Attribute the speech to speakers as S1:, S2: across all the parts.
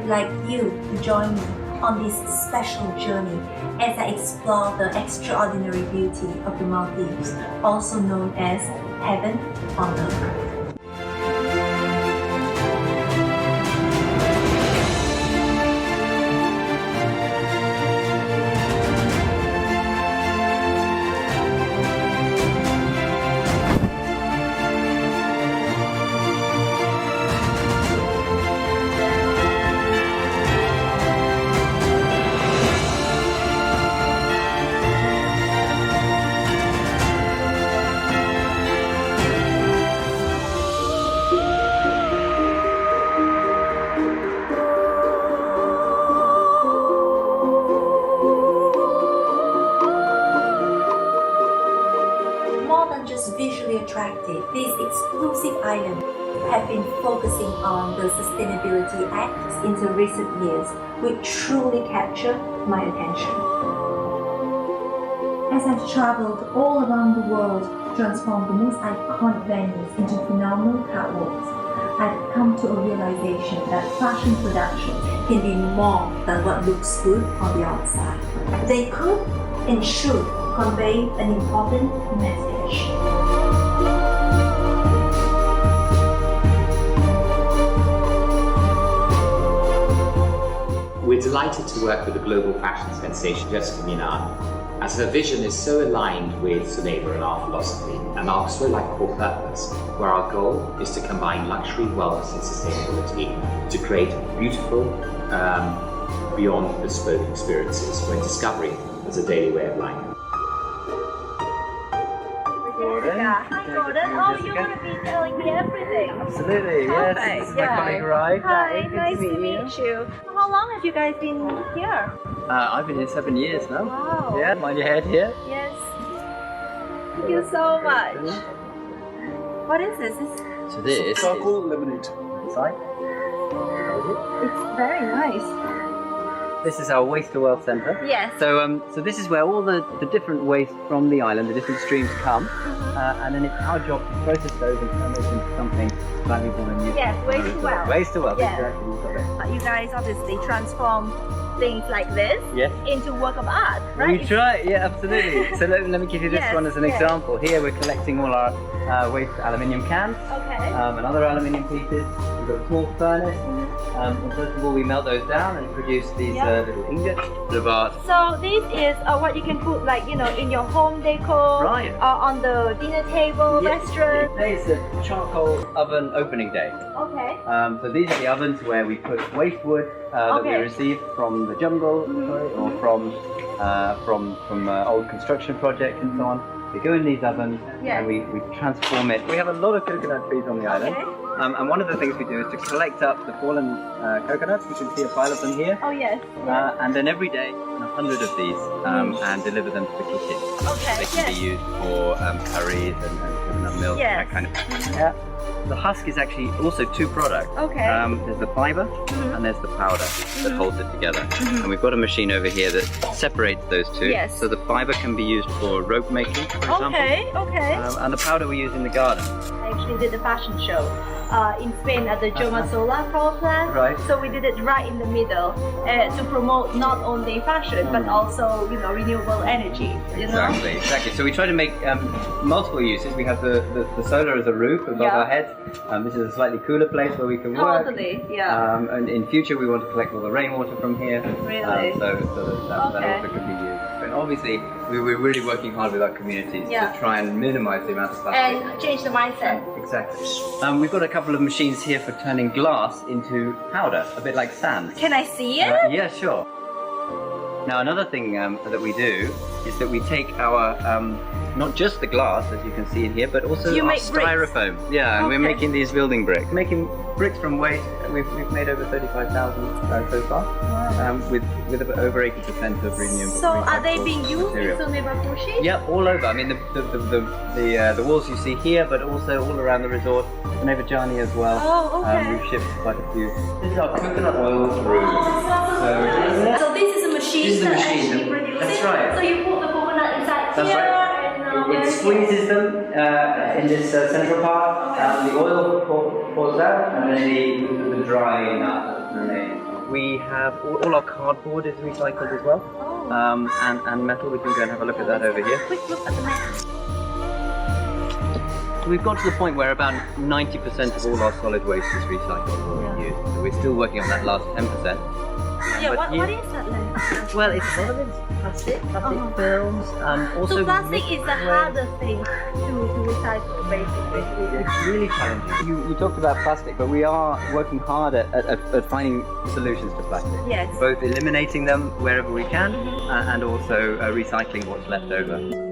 S1: like you to join me on this special journey as I explore the extraordinary beauty of the Maldives, also known as Heaven on Earth. Attractive, these exclusive islands have been focusing on the sustainability acts in the recent years, which truly captured my attention. As I've traveled all around the world to transform the most iconic venues into phenomenal catwalks, I've come to a realization that fashion production can be more than what looks good on the outside. They could and should convey an important message.
S2: We're delighted to work with the global fashion sensation Jessica Minan, as her vision is so aligned with Suneva and our philosophy, and our so like core purpose, where our goal is to combine luxury, wellness and sustainability to create beautiful, beyond bespoke experiences, where discovery is a daily way of life.
S1: Hi Gordon, oh you're going to be telling me everything.
S3: Absolutely,
S1: perfect.
S3: Yes, this is my colleague Rai.
S1: Hi, nice to meet you. How long have you guys been here?
S3: I've been here 7 years now.
S1: Wow.
S3: Yeah, mind your head here.
S1: Yes. Thank you so much. What is this?
S3: So this is
S4: charcoal lemonade.
S3: inside.
S1: It's very nice.
S3: This is our waste to wealth centre.
S1: Yes.
S3: So this is where all the different waste from the island, the different streams come, and then it's our job to process those and turn those into something valuable and useful.
S1: Yes, waste to wealth.
S3: Waste to wealth,
S1: Yes.
S3: exactly. You got it.
S1: You guys obviously transform things like this
S3: Yes.
S1: into work of art, right?
S3: We try, yeah, absolutely. So let me give you this
S1: Yes,
S3: one as an
S1: yes.
S3: example. Here we're collecting all our waste aluminium cans
S1: Okay.
S3: and other aluminium pieces. We've got a small furnace. And first of all, we melt those down and produce these little ingots of art.
S1: So this is what you can put, like, you know, in your home decor,
S3: Right.
S1: On the dinner table, restaurant.
S3: Today is a charcoal oven opening day.
S1: Okay.
S3: So these are the ovens where we put waste wood that we
S1: Okay.
S3: receive from the jungle, or from old construction projects and so on. They go in these ovens and we transform it. We have a lot of coconut trees on the island.
S1: Okay.
S3: And one of the things we do is to collect up the fallen coconuts. You can see a pile of them here.
S1: Oh yes.
S3: And then every day, 100 of these, and deliver them to the kitchen.
S1: Okay.
S3: They can be used for curries and coconut milk, that kind of thing. Yeah. The husk is actually also two products.
S1: Okay.
S3: There's the fibre and there's the powder that holds it together. And we've got a machine over here that separates those two.
S1: Yes.
S3: So the fibre can be used for rope making, for example.
S1: Okay.
S3: And the powder we use in the garden.
S1: I actually did a fashion show in Spain at the Joma Solar power plant.
S3: Right.
S1: So we did it right in the middle to promote not only fashion but also, you know, renewable energy. You know?
S3: Exactly. So we try to make multiple uses. We have the solar as a roof above our heads. This is a slightly cooler place where we can work.
S1: Totally. Yeah.
S3: And in future we want to collect all the rainwater from here.
S1: Really?
S3: So that also can be used. But obviously we're really working hard with our communities to try and minimise the amount of plastic.
S1: And change the mindset.
S3: Exactly. We've got a couple of machines here for turning glass into powder, a bit like sand.
S1: Can I see it?
S3: Yeah, sure. Now another thing that we do is that we take our, not just the glass as you can see in here, but also our styrofoam. Bricks. Yeah, and we're making these building bricks. Making bricks from waste, we've made over 35,000 so far, with over 80% of renewable.
S1: So are they being used in Suneva Pushi?
S3: Yeah, all over. I mean the walls you see here, but also all around the resort, Nevajani as well.
S1: Oh, okay.
S3: We've shipped quite a few. This is our coconut oil room.
S1: So this is a machine that actually produces.
S3: That's right.
S1: So you put the coconut inside
S3: That's
S1: here.
S3: right.
S1: And,
S3: It squeezes them in this central part, the oil pours out, and then the dry nut remains. we have all our cardboard is recycled as well. And metal, we can go and have a look at that over here.
S1: Quick look at the map.
S3: We've got to the point where about 90% of all our solid waste is recycled or used. So we're still working on that last 10%.
S1: Yeah, what is that then?
S3: Well, it's a lot of it's plastic films. Also
S1: so plastic is the hardest thing to recycle, basically.
S3: It's really challenging. You talked about plastic, but we are working hard at finding solutions to plastic.
S1: Yes.
S3: Both eliminating them wherever we can, and also recycling what's left over.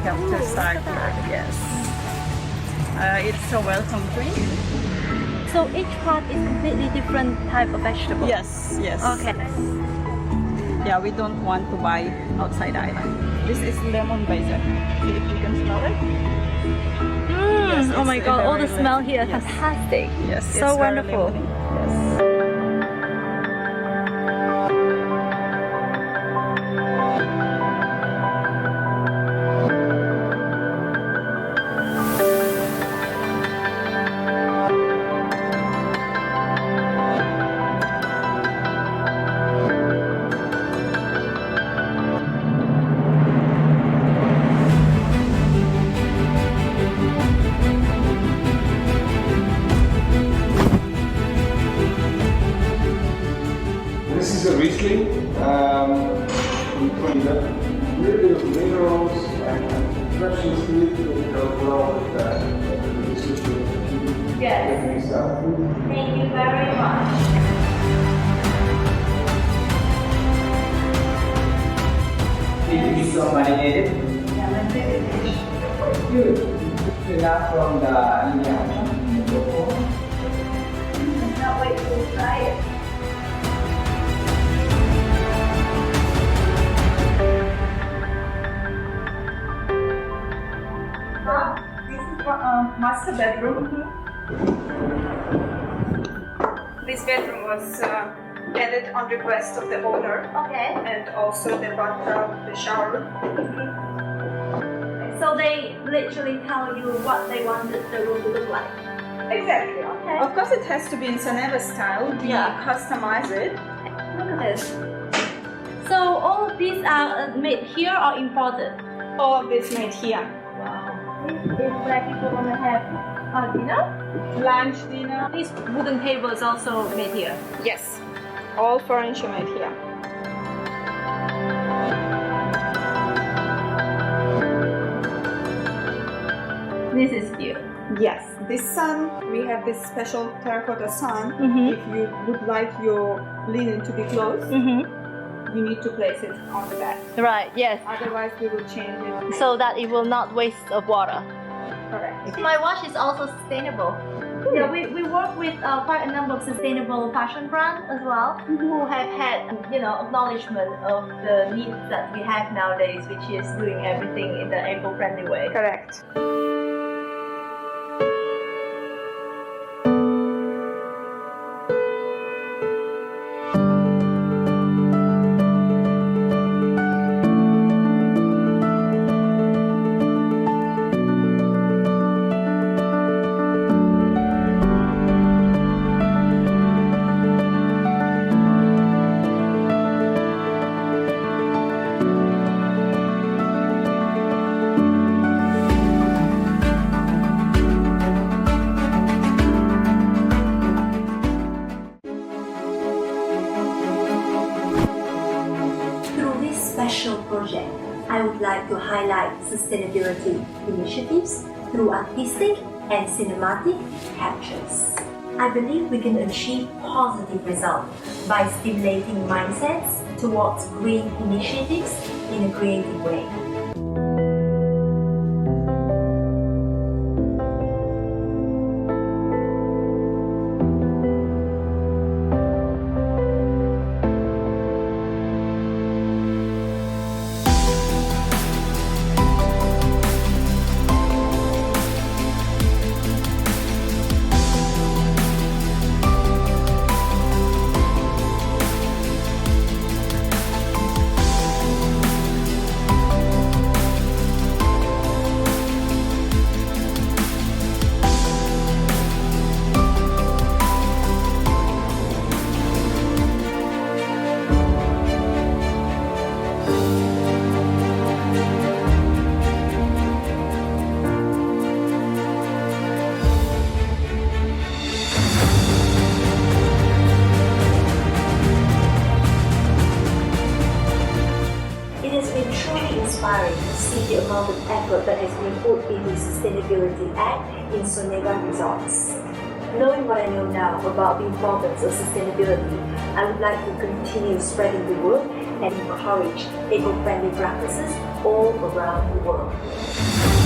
S4: To start here, yes. It's a welcome drink.
S1: So each part is completely different type of vegetable?
S4: Yes, yes.
S1: Okay.
S4: Yeah, we don't want to buy outside island. This is lemon basil. See if you can smell it?
S1: Yes, oh my god, all the smell here is fantastic.
S4: Yes,
S1: so wonderful.
S4: Yes.
S5: This is a Riesling from Confira. Really bit of minerals and refreshing sweet that goes well with that.
S1: Yes. Thank you very much.
S6: Need to be so marinated.
S1: Yeah, let's do it.
S6: Good. Enough from the Indian.
S1: Can't wait to try it.
S4: This is master bedroom. This bedroom was added on request of the owner.
S1: Okay.
S4: And also the bathtub, the shower.
S1: So they literally tell you what they want the room to look like.
S4: Exactly.
S1: Okay.
S4: Of course, it has to be in Geneva style. We customize it.
S1: Look at this. So all of these are made here or imported?
S4: All of this made here.
S1: Wow. This is where people want to have dinner?
S4: Lunch, dinner.
S1: This wooden table is also made here.
S4: Yes. All furniture made here.
S1: This is cute.
S4: Yes. This sun, we have this special terracotta sun. If you would like your linen to be closed, you need to place it on the bed.
S1: Right, yes.
S4: Otherwise, we will change it.
S1: So that it will not waste of water.
S4: Correct.
S1: My watch is also sustainable. Yeah, we work with quite a number of sustainable fashion brands as well, who have had acknowledgement of the needs that we have nowadays, which is doing everything in the eco-friendly way.
S4: Correct.
S1: Special project, I would like to highlight sustainability initiatives through artistic and cinematic captures. I believe we can achieve positive results by stimulating mindsets towards green initiatives in a creative way. Inspiring to see the amount of effort that has been put into Sustainability Act in Sonega resorts. Knowing what I know now about the importance of sustainability, I would like to continue spreading the word and encourage eco-friendly practices all around the world.